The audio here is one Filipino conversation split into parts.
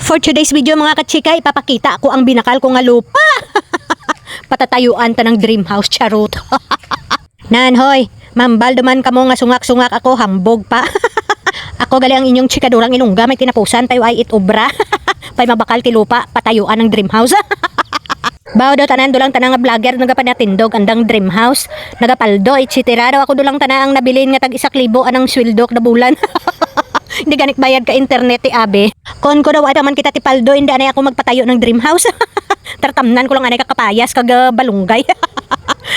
For today's video mga kachika, ipapakita ko ang binakal ko nga lupa. Patatayuan ta ng dream house, charot. Nanhoy, mambal duman kamo nga sungak-sungak ako, hambog pa. Ako gali ang inyong chikadurang ilungga, may tinapusan tayo ay itobra. Pay mabakal ti lupa, patayuan ng dream house. Bao daw tanan dulang tanang nga vlogger nagapanatindog andang dream house. Nagapaldo, etc. daw ako dulang tanang nabilin nga tag 1,000 anang sweldo na bulan. Hindi ganik bayad ka internet ti abe. Kon ko daw ay paman kita ti paldo, hindi anay ako magpatayo ng dream house. Tartamnan ko lang anay kakapayas kag balunggay.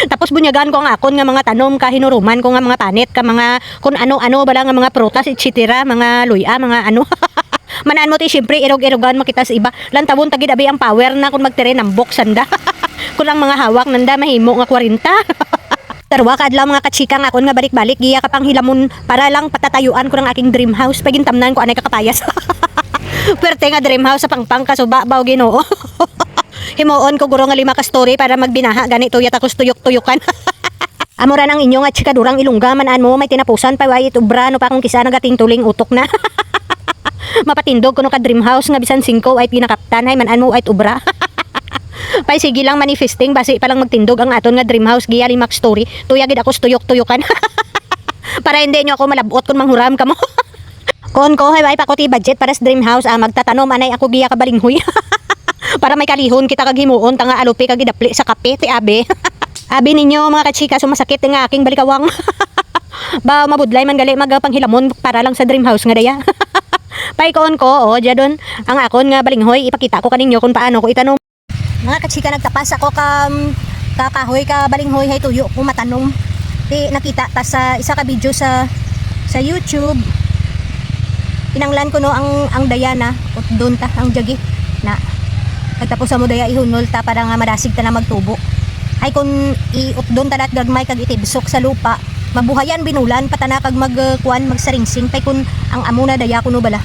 Tapos bunyagan ko ang akon nga mga tanom, kahinuruman ko nga mga panit, ka mga kung ano-ano bala nga mga prutas, etc. Mga luya, mga ano. Manaan mo ti syempre irog-irogan makita sa iba. Lantabon tagid abi ang power na kung magtire ng box sanda. Kung lang mga hawak nanda mahimo nga 40. Tarwa kadlaw mga kachika nga akon nga balik-balik giya ka pang hilamon para lang patatayuan ko ng aking dream house. Pagintamnan ko anay kakapayas. Pwerte nga dream house sa pangpang kasuba baw Ginoo. Himuon ko guro nga 5 ka story para magbinaha ganito yata ko tuyok-tuyokan. Amura nang inyo nga chikadurang ilungga manaan mo may tinapusan pa way itubra no pa kung kisa nagating tuling utok na. Mapatindog ko no ka dream house nga bisan 5 ay pinakaptan ay manan mo ay ubra. Pay sige lang manifesting basi pa lang magtindog ang aton nga dream house giya 5 story tuya gid ako tuyok-tuyokan. Para hindi nyo ako malabot kung manghuram ka mo. Kon ko hay pa ko ti budget para sa dream house magtatanom anay ako giya ka balinghoy. Para may kalihon kita kag himuon tanga alupi kag idapli sa kape ti abe. Abi ninyo mga kachika sumasakit nga aking balikawang. Ba mabudlay man gali magpanghilamon para lang sa dream house nga daya. Paikon ko jadon ang akon nga balinghoy ipakita ko kaninyo kung paano ko itanom. Mga kachika nagtapas ako kakahoy ka balinghoy hay tuyo ko matanom. Ti nakita ta sa isa ka video sa YouTube. Pinanglan ko no ang dayana ut doon ta ang jagi na pagtapos mo daya ihunol ta para nga madasig ta na magtubo. Ay kung iutdon ta dat gagmay kag itibsok sa lupa, mabuhayan binulan patana kag magkuan magsaringsing pay kun ang amuna daya kuno bala.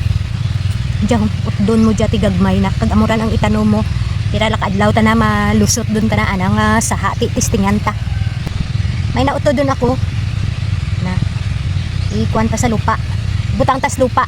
Diyan utdon mo jati gagmay na kag amuran ang itanom mo. Tira lakadlaw ta na malusot dun ta na anang saha ti tistingan ta. May nautdon ako na ikuan ta sa lupa. Butang tas lupa.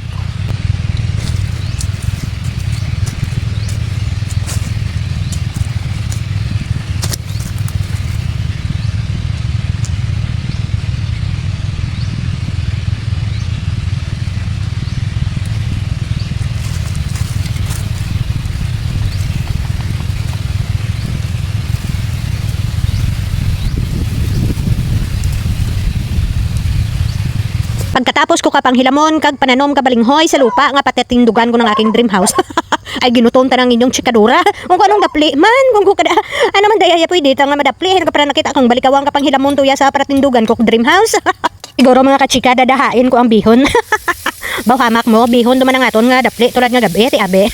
Pagkatapos ko kapang hilamon kag pananom ka balinghoy sa lupa nga patatindugan ko ng aking dream house. Ay ginuton ta ng inyong chikadura. Kung anong dapli man, kung kada ano man dayaya pwede ta nga madapli ka para nakita kang balikawang kapang hilamon tuya sa patatindugan ko dream house. Siguro mga kachika dadahain ko ang bihon. Baw hamak mo bihon duman ang aton nga dapli tulad nga gabi ti abe.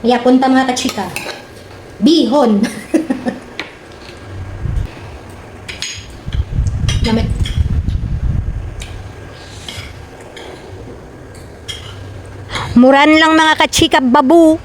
Yapon ta mga kachika. Bihon. Namit. Muran lang mga kachika babu.